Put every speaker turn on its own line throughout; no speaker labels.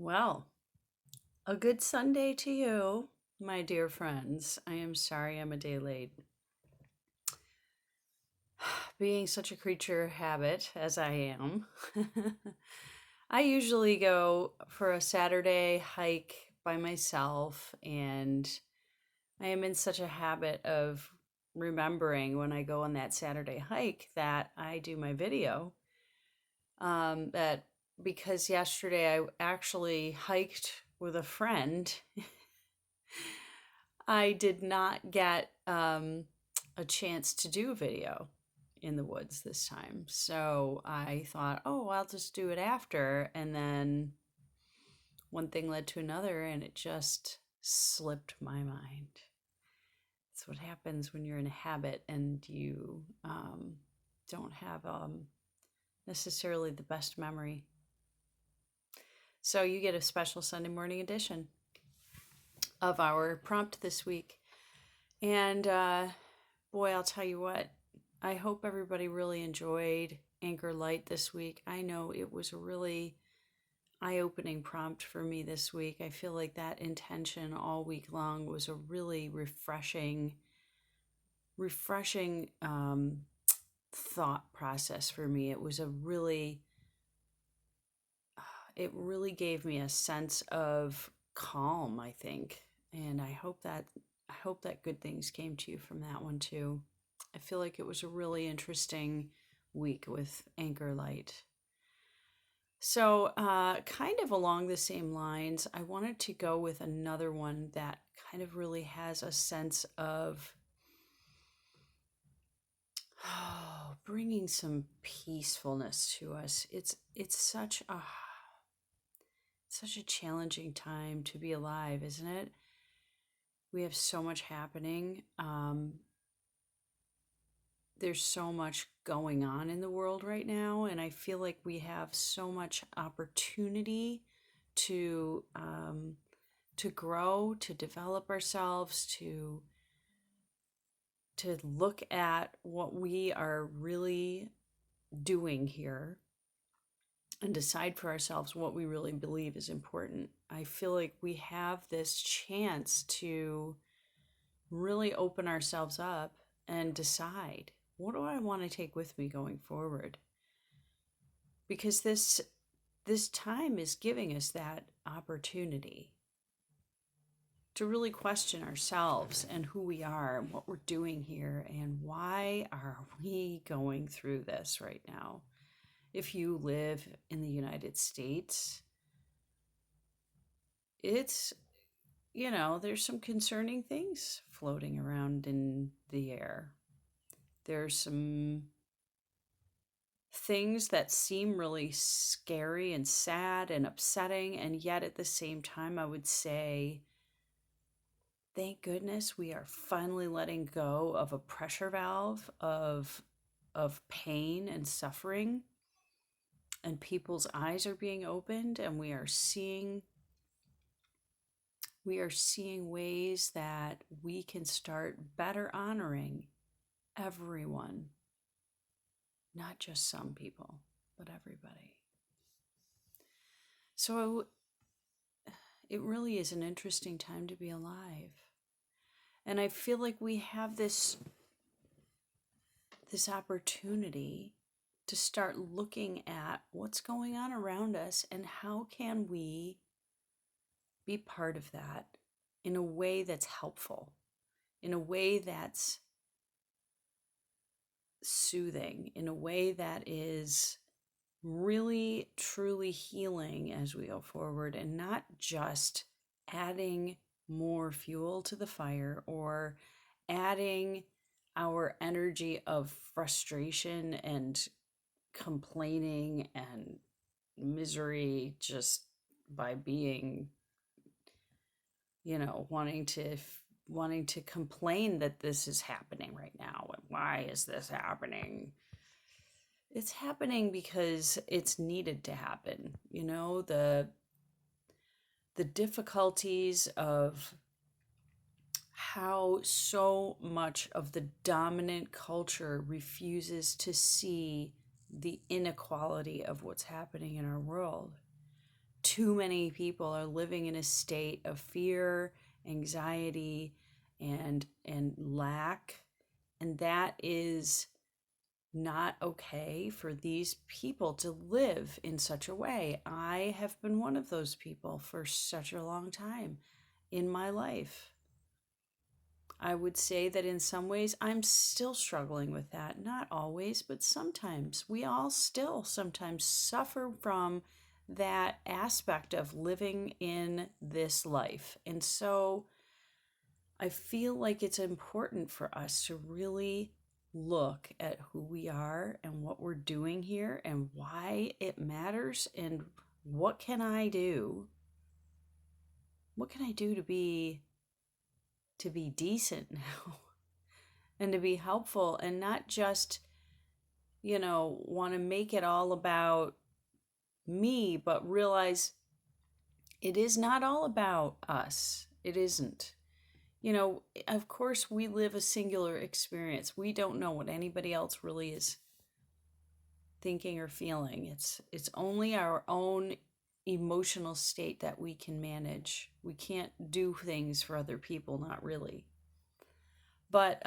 Well, a good Sunday to you, my dear friends. I am sorry I'm a day late. Being such a creature of habit as I am, I usually go for a Saturday hike by myself, and I am in such a habit of remembering when I go on that Saturday hike that I do my video. That because yesterday I actually hiked with a friend, I did not get a chance to do a video in the woods this time. So I thought, oh, I'll just do it after. And then one thing led to another, and it just slipped my mind. That's what happens when you're in a habit and you don't have necessarily the best memory. So you get a special Sunday morning edition of our prompt this week. And boy, I'll tell you what, I hope everybody really enjoyed Anchor Light this week. I know it was a really eye-opening prompt for me this week. I feel like that intention all week long was a really refreshing thought process for me. It really gave me a sense of calm, I think. And I hope that good things came to you from that one too. I feel like it was a really interesting week with Anchor Light. So, kind of along the same lines, I wanted to go with another one that kind of really has a sense of bringing some peacefulness to us. It's such a challenging time to be alive, isn't it? We have so much happening. There's so much going on in the world right now, and I feel like we have so much opportunity to grow, to develop ourselves, to look at what we are really doing here and decide for ourselves what we really believe is important. I feel like we have this chance to really open ourselves up and decide, what do I want to take with me going forward? Because this time is giving us that opportunity to really question ourselves and who we are and what we're doing here and why are we going through this right now. If you live in the United States, it's, there's some concerning things floating around in the air. There's some things that seem really scary and sad and upsetting, and yet at the same time, I would say, thank goodness we are finally letting go of a pressure valve of pain and suffering, and people's eyes are being opened, and we are seeing ways that we can start better honoring everyone, not just some people, but everybody. So it really is an interesting time to be alive. And I feel like we have this opportunity to start looking at what's going on around us and how can we be part of that in a way that's helpful, in a way that's soothing, in a way that is really truly healing as we go forward, and not just adding more fuel to the fire or adding our energy of frustration and complaining and misery just by being, wanting to complain that this is happening right now and why is this happening. It's happening because it's needed to happen. The difficulties of how so much of the dominant culture refuses to see the inequality of what's happening in our world, too many people are living in a state of fear, anxiety, and lack, and that is not okay for these people to live in such a way. I have been one of those people for such a long time in my life. I would say that in some ways I'm still struggling with that. Not always, but sometimes. We all still sometimes suffer from that aspect of living in this life. And so I feel like it's important for us to really look at who we are and what we're doing here and why it matters and what can I do? What can I do to be decent now and to be helpful and not just, want to make it all about me, but realize it is not all about us. It isn't. Of course, we live a singular experience. We don't know what anybody else really is thinking or feeling. It's only our own emotional state that we can manage. We can't do things for other people, not really. But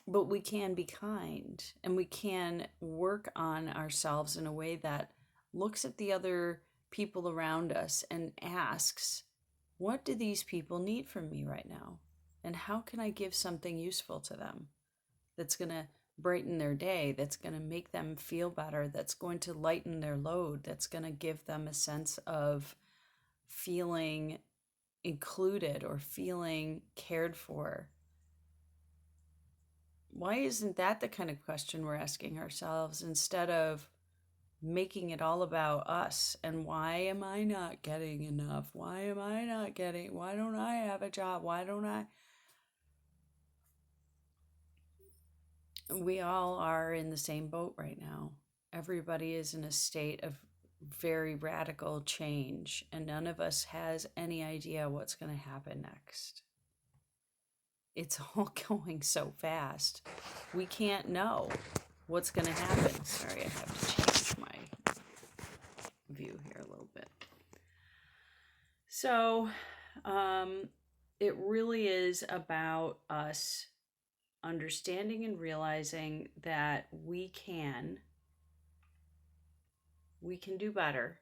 we can be kind and we can work on ourselves in a way that looks at the other people around us and asks, what do these people need from me right now? And how can I give something useful to them that's going to brighten their day, that's going to make them feel better, that's going to lighten their load, that's going to give them a sense of feeling included or feeling cared for? Why isn't that the kind of question we're asking ourselves instead of making it all about us? And why am I not getting enough? Why don't I have a job? We all are in the same boat right now. Everybody is in a state of very radical change, and none of us has any idea what's going to happen next. It's all going so fast. We can't know what's going to happen. Sorry, I have to change my view here a little bit. So, it really is about us understanding and realizing that we can do better.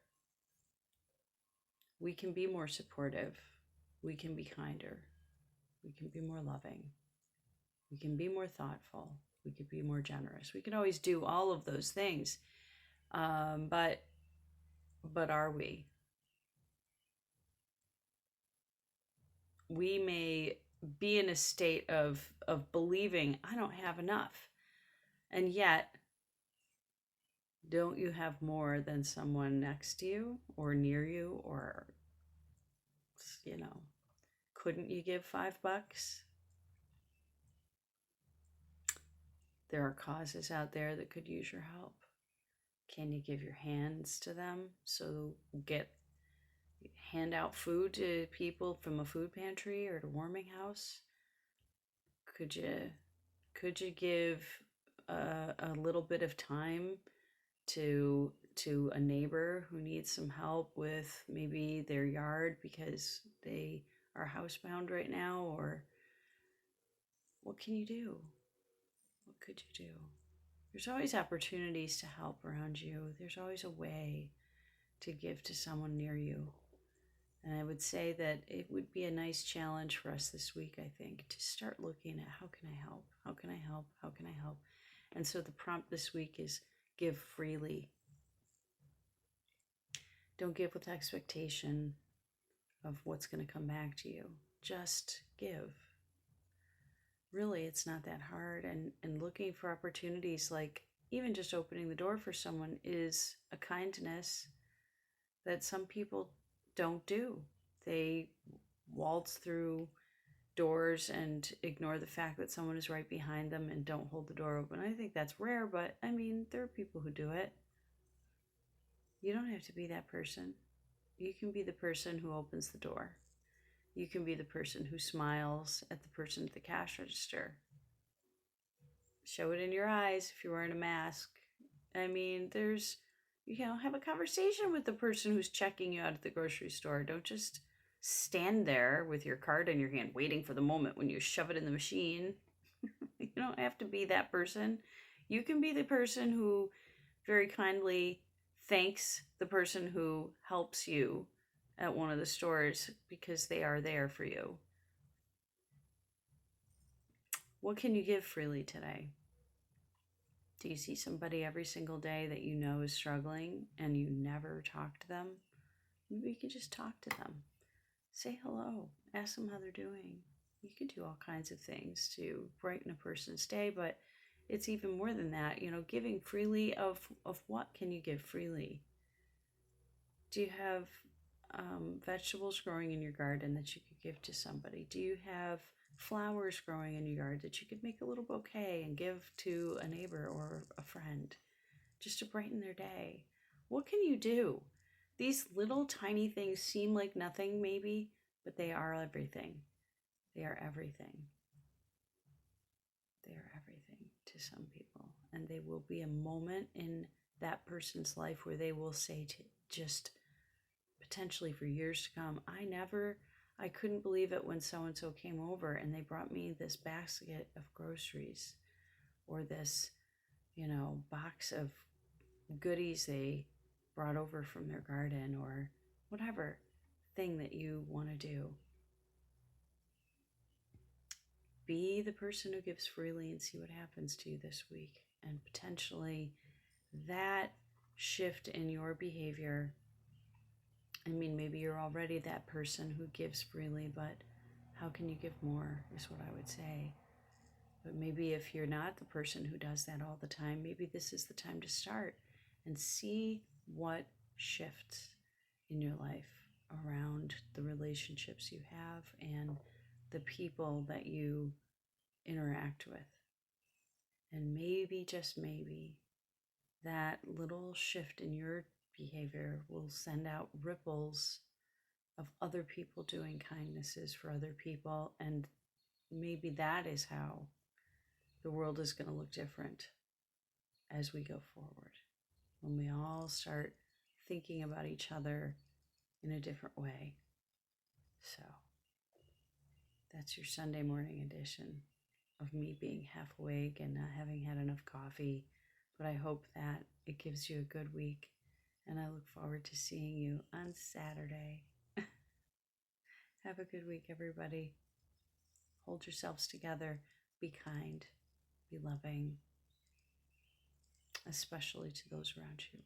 We can be more supportive. We can be kinder. We can be more loving. We can be more thoughtful. We could be more generous. We can always do all of those things. But are we? We may be in a state of believing I don't have enough. And yet, don't you have more than someone next to you or near you or, couldn't you give $5? There are causes out there that could use your help. Can you give your hands to them? So hand out food to people from a food pantry or at a warming house? Could you give a little bit of time to a neighbor who needs some help with maybe their yard because they are housebound right now? Or what can you do? What could you do? There's always opportunities to help around you. There's always a way to give to someone near you. And I would say that it would be a nice challenge for us this week, I think, to start looking at how can I help? How can I help? How can I help? And so the prompt this week is give freely. Don't give with expectation of what's going to come back to you. Just give. Really, it's not that hard. And looking for opportunities, like even just opening the door for someone, is a kindness that some people don't do. They waltz through doors and ignore the fact that someone is right behind them and don't hold the door open. I think that's rare, but I mean, there are people who do it. You don't have to be that person. You can be the person who opens the door. You can be the person who smiles at the person at the cash register. Show it in your eyes if you're wearing a mask. I mean, have a conversation with the person who's checking you out at the grocery store. Don't just stand there with your card in your hand waiting for the moment when you shove it in the machine. You don't have to be that person. You can be the person who very kindly thanks the person who helps you at one of the stores because they are there for you. What can you give freely today? Do you see somebody every single day that you know is struggling and you never talk to them? Maybe you could just talk to them. Say hello. Ask them how they're doing. You can do all kinds of things to brighten a person's day, but it's even more than that. Giving freely of what can you give freely? Do you have vegetables growing in your garden that you could give to somebody? Do you have flowers growing in your yard that you could make a little bouquet and give to a neighbor or a friend just to brighten their day? What can you do? These little tiny things seem like nothing, maybe, but they are everything. They are everything. They are everything to some people. And they will be a moment in that person's life where they will say to just potentially for years to come, I couldn't believe it when so-and-so came over and they brought me this basket of groceries or this, box of goodies they brought over from their garden or whatever thing that you want to do. Be the person who gives freely and see what happens to you this week. And potentially that shift in your behavior, maybe you're already that person who gives freely, but how can you give more is what I would say. But maybe if you're not the person who does that all the time, maybe this is the time to start and see what shifts in your life around the relationships you have and the people that you interact with. And maybe, just maybe, that little shift in your behavior will send out ripples of other people doing kindnesses for other people. And maybe that is how the world is going to look different as we go forward, when we all start thinking about each other in a different way. So that's your Sunday morning edition of me being half awake and not having had enough coffee. But I hope that it gives you a good week, and I look forward to seeing you on Saturday. Have a good week, everybody. Hold yourselves together. Be kind. Be loving, especially to those around you.